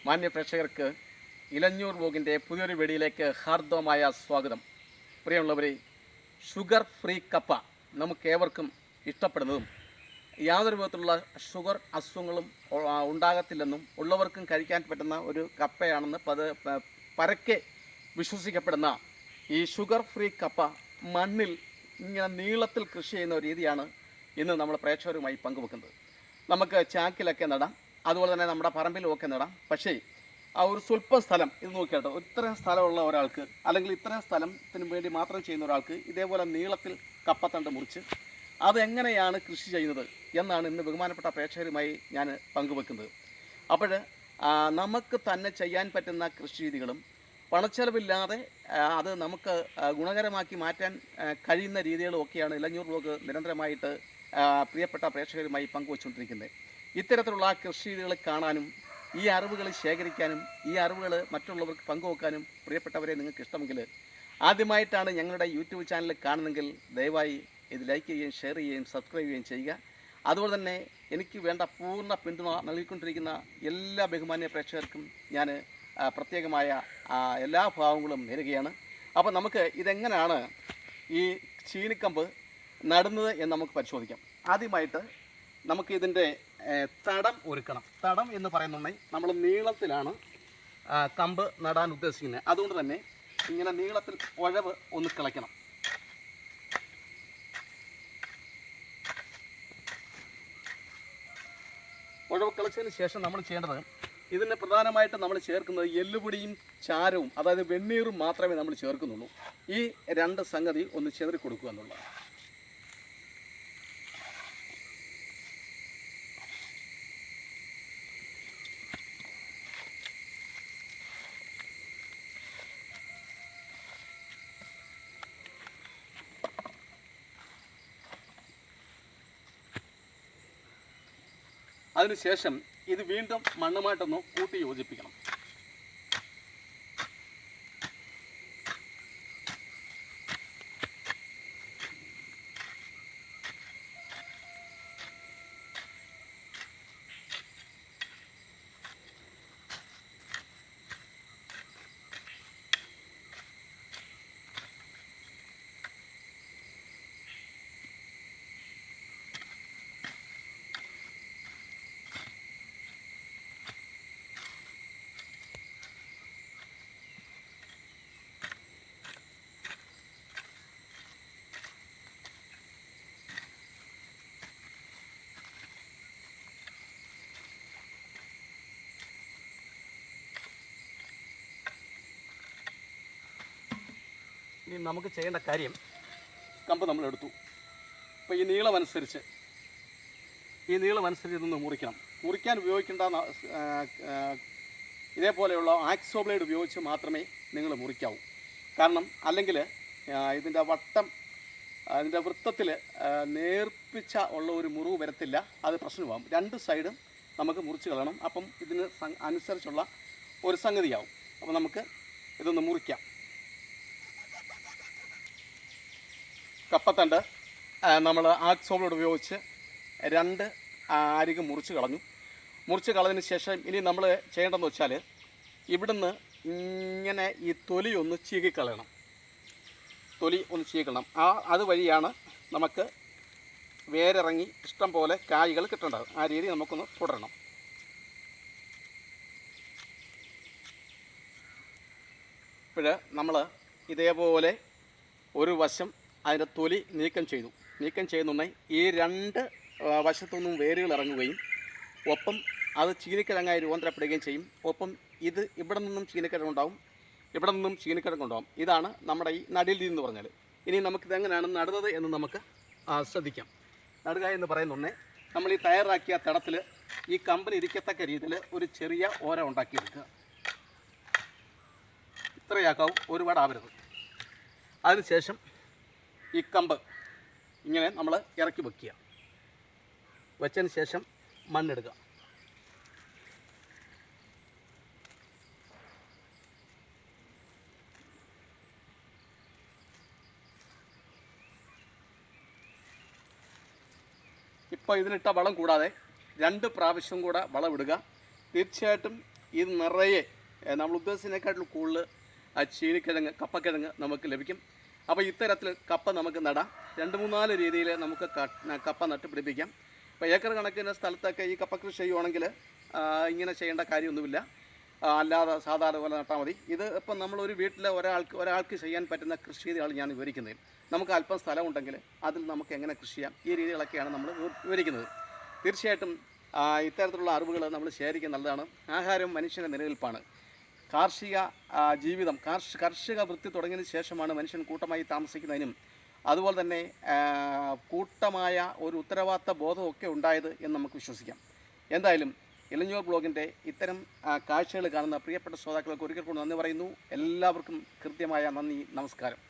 മാന്യ പ്രേക്ഷകർക്ക് ഇലഞ്ഞൂർ വ്ലോഗിൻ്റെ പുതിയൊരു വീഡിയോയിലേക്ക് ഹാർദവമായ സ്വാഗതം. പ്രിയമുള്ളവരെ, ഷുഗർ ഫ്രീ കപ്പ നമുക്കേവർക്കും ഇഷ്ടപ്പെടുന്നതും യാതൊരു വിധത്തിലുള്ള ഷുഗർ അസുഖങ്ങളും ഉണ്ടാകത്തില്ലെന്നും ഉള്ളവർക്കും കഴിക്കാൻ പറ്റുന്ന ഒരു കപ്പയാണെന്ന് പരക്കെ വിശ്വസിക്കപ്പെടുന്ന ഈ ഷുഗർ ഫ്രീ കപ്പ മണ്ണിൽ ഇങ്ങനെ നീളത്തിൽ കൃഷി ചെയ്യുന്ന ഒരു രീതിയാണ് ഇന്ന് നമ്മൾ പ്രേക്ഷകരുമായി പങ്കുവെക്കുന്നത്. നമുക്ക് ചാക്കിലൊക്കെ നടാം, അതുപോലെ തന്നെ നമ്മുടെ പറമ്പിലുമൊക്കെ നടാം. പക്ഷേ ആ ഒരു സ്വല്പം സ്ഥലം ഇത് നോക്കിയാട്ടോ, ഇത്രയും സ്ഥലമുള്ള ഒരാൾക്ക് അല്ലെങ്കിൽ ഇത്രയും സ്ഥലത്തിന് വേണ്ടി മാത്രം ചെയ്യുന്ന ഒരാൾക്ക് ഇതേപോലെ നീളത്തിൽ കപ്പത്തണ്ട് മുറിച്ച് അതെങ്ങനെയാണ് കൃഷി ചെയ്യുന്നത് എന്നാണ് ഇന്ന് ബഹുമാനപ്പെട്ട പ്രേക്ഷകരുമായി ഞാൻ പങ്കുവെക്കുന്നത്. അപ്പോൾ നമുക്ക് തന്നെ ചെയ്യാൻ പറ്റുന്ന കൃഷി രീതികളും പണച്ചെലവില്ലാതെ അത് നമുക്ക് ഗുണകരമാക്കി മാറ്റാൻ കഴിയുന്ന രീതികളും ഒക്കെയാണ് ഇലഞ്ഞൂർ വ്ലോഗ് നിരന്തരമായിട്ട് പ്രിയപ്പെട്ട പ്രേക്ഷകരുമായി പങ്കുവച്ചുകൊണ്ടിരിക്കുന്നത്. ഇത്തരത്തിലുള്ള കൃഷി രീതികൾ കാണാനും ഈ അറിവുകൾ ശേഖരിക്കാനും ഈ അറിവുകൾ മറ്റുള്ളവർക്ക് പങ്കുവെക്കാനും പ്രിയപ്പെട്ടവരെ നിങ്ങൾക്ക് ഇഷ്ടമെങ്കിൽ ആദ്യമായിട്ടാണ് ഞങ്ങളുടെ യൂട്യൂബ് ചാനൽ കാണുന്നെങ്കിൽ ദയവായി ഇത് ലൈക്ക് ചെയ്യുകയും ഷെയർ ചെയ്യുകയും സബ്സ്ക്രൈബ് ചെയ്യുകയും ചെയ്യുക. അതുപോലെ തന്നെ എനിക്ക് വേണ്ട പൂർണ്ണ പിന്തുണ നൽകിക്കൊണ്ടിരിക്കുന്ന എല്ലാ ബഹുമാന്യ പ്രേക്ഷകർക്കും ഞാൻ പ്രത്യേകമായ എല്ലാ ഭാവങ്ങളും നേരുകയാണ്. അപ്പോൾ നമുക്ക് ഇതെങ്ങനെയാണ് ഈ ചീനിക്കമ്പ് നടുന്നത് എന്ന് നമുക്ക് പരിശോധിക്കാം. ആദ്യമായിട്ട് നമുക്ക് ഇതിൻ്റെ തടം ഒരുക്കണം. തടം എന്ന് പറയുന്നുണ്ടെങ്കിൽ നമ്മൾ നീളത്തിലാണ് കമ്പ് നടാൻ ഉദ്ദേശിക്കുന്നത്. അതുകൊണ്ട് തന്നെ ഇങ്ങനെ നീളത്തിൽ ഉഴവ് ഒന്ന് കിളയ്ക്കണം. ഉഴവ് കിളച്ചതിന് ശേഷം നമ്മൾ ചെയ്യേണ്ടത്, ഇതിന് പ്രധാനമായിട്ട് നമ്മൾ ചേർക്കുന്നത് എല്ലുപൊടിയും ചാരവും, അതായത് വെണ്ണീറും മാത്രമേ നമ്മൾ ചേർക്കുന്നുള്ളൂ. ഈ രണ്ട് സംഗതി ഒന്ന് ചെതറി കൊടുക്കുക എന്നുള്ളതാണ്. അതിനുശേഷം ഇത് വീണ്ടും മണ്ണുമായിട്ടൊന്ന് കൂട്ടി യോജിപ്പിക്കണം. ഇനി നമുക്ക് ചെയ്യേണ്ട കാര്യം, കമ്പ് നമ്മൾ എടുത്തു. അപ്പോൾ ഈ നീളമനുസരിച്ച് ഇതൊന്ന് മുറിക്കണം. മുറിക്കാൻ ഉപയോഗിക്കേണ്ട ഇതേപോലെയുള്ള ആക്സോ ബ്ലേഡ് ഉപയോഗിച്ച് മാത്രമേ നിങ്ങൾ മുറിക്കാവൂ. കാരണം അല്ലെങ്കിൽ ഇതിൻ്റെ അതിൻ്റെ വൃത്തത്തിൽ നേർപ്പിച്ച ഉള്ള ഒരു മുറിവ് വരത്തില്ല, അത് പ്രശ്നമാകും. രണ്ട് സൈഡും നമുക്ക് മുറിച്ച് കളയണം. അപ്പം ഇതിന് അനുസരിച്ചുള്ള ഒരു സംഗതിയാവും. അപ്പോൾ നമുക്ക് ഇതൊന്ന് മുറിക്കാം. കപ്പത്തണ്ട് നമ്മൾ ആക്സോ ബ്ലേഡ് ഉപയോഗിച്ച് രണ്ട് അരിക് മുറിച്ച് കളഞ്ഞതിന് ശേഷം ഇനി നമ്മൾ ചെയ്യേണ്ടതെന്ന് വെച്ചാൽ ഇവിടുന്ന് ഇങ്ങനെ ഈ തൊലി ഒന്ന് ചീകിക്കളയണം. അതുവഴിയാണ് നമുക്ക് വേരിറങ്ങി ഇഷ്ടം പോലെ കായ്കൾ കിട്ടേണ്ടത്. ആ രീതി നമുക്കൊന്ന് തുടരണം. ഇപ്പോൾ നമ്മൾ ഇതേപോലെ ഒരു വശം അതിൻ്റെ തൊലി നീക്കം ചെയ്യുന്നുണ്ടെങ്കിൽ ഈ രണ്ട് വശത്തുനിന്നും വേരുകൾ ഇറങ്ങുകയും ഒപ്പം അത് ചീനിക്കിഴങ്ങായി രൂപാന്തരപ്പെടുകയും ചെയ്യും. ഒപ്പം ഇത് ഇവിടെ നിന്നും ചീനിക്കിഴങ്ങുണ്ടാവും, ഇവിടെ നിന്നും ചീനിക്കിഴങ്ങുണ്ടാവും. ഇതാണ് നമ്മുടെ ഈ നടീൽ രീതി എന്ന് പറഞ്ഞാൽ. ഇനി നമുക്കിതെങ്ങനെയാണ് നടുന്നത് എന്ന് നമുക്ക് ശ്രദ്ധിക്കാം. നടുക എന്ന് പറയുന്നുണ്ടെങ്കിൽ നമ്മൾ ഈ തയ്യാറാക്കിയ തടത്തിൽ ഈ കമ്പിന് ഇരിക്കത്തക്ക രീതിയിൽ ഒരു ചെറിയ ഓര ഉണ്ടാക്കിയെടുക്കുക. ഇത്രയാക്കാവും, ഒരുപാട് ആവരുത്. അതിനുശേഷം ഈ കമ്പ് ഇങ്ങനെ നമ്മൾ ഇറക്കി വെച്ചതിന് ശേഷം മണ്ണെടുക്കുക. ഇപ്പോൾ ഇതിനിട്ട വളം കൂടാതെ 2 പ്രാവശ്യം കൂടെ വളമിടുക. തീർച്ചയായിട്ടും ഇത് നിറയെ നമ്മൾ ഉദ്ദേശിച്ചതിനേക്കാട്ടിലും കൂടുതൽ ചീനിക്കിഴങ്ങ് കപ്പക്കിഴങ്ങ് നമുക്ക് ലഭിക്കും. അപ്പോൾ ഇത്തരത്തിൽ കപ്പ നമുക്ക് നടാം. 2-3-4 രീതിയിൽ നമുക്ക് കപ്പ നട്ടുപിടിപ്പിക്കാം. ഇപ്പോൾ ഏക്കർ കണക്കിന് സ്ഥലത്തൊക്കെ ഈ കപ്പ കൃഷി ചെയ്യുവാണെങ്കിൽ ഇങ്ങനെ ചെയ്യേണ്ട കാര്യമൊന്നുമില്ല. അല്ലാതെ സാധാരണ പോലെ നട്ടാൽ മതി. ഇത് ഇപ്പം നമ്മളൊരു വീട്ടിലെ ഒരാൾക്ക് ചെയ്യാൻ പറ്റുന്ന കൃഷി രീതികളാണ് ഞാൻ വിവരിക്കുന്നത്. നമുക്ക് അല്പം സ്ഥലമുണ്ടെങ്കിൽ അതിൽ നമുക്ക് എങ്ങനെ കൃഷി ചെയ്യാം, ഈ രീതികളൊക്കെയാണ് നമ്മൾ വിവരിക്കുന്നത്. തീർച്ചയായിട്ടും ഇത്തരത്തിലുള്ള അറിവുകൾ നമ്മൾ ശേഖരിക്കുന്നത് നല്ലതാണ്. ആഹാരം മനുഷ്യൻ്റെ നിലനിൽപ്പാണ്. കാർഷിക ജീവിതം കാർഷിക വൃത്തി തുടങ്ങിയതിന് ശേഷമാണ് മനുഷ്യൻ കൂട്ടമായി താമസിക്കുന്നതിനും അതുപോലെ തന്നെ കൂട്ടമായ ഒരു ഉത്തരവാദിത്ത ബോധമൊക്കെ ഉണ്ടായത് എന്ന് നമുക്ക് വിശ്വസിക്കാം. എന്തായാലും ഇലഞ്ഞൂർ ബ്ലോഗിൻ്റെ ഇത്തരം കാഴ്ചകൾ കാണുന്ന പ്രിയപ്പെട്ട ശ്രോതാക്കൾക്ക് ഒരിക്കൽ കൂടി നന്ദി പറയുന്നു. എല്ലാവർക്കും കൃത്യമായ നന്ദി, നമസ്കാരം.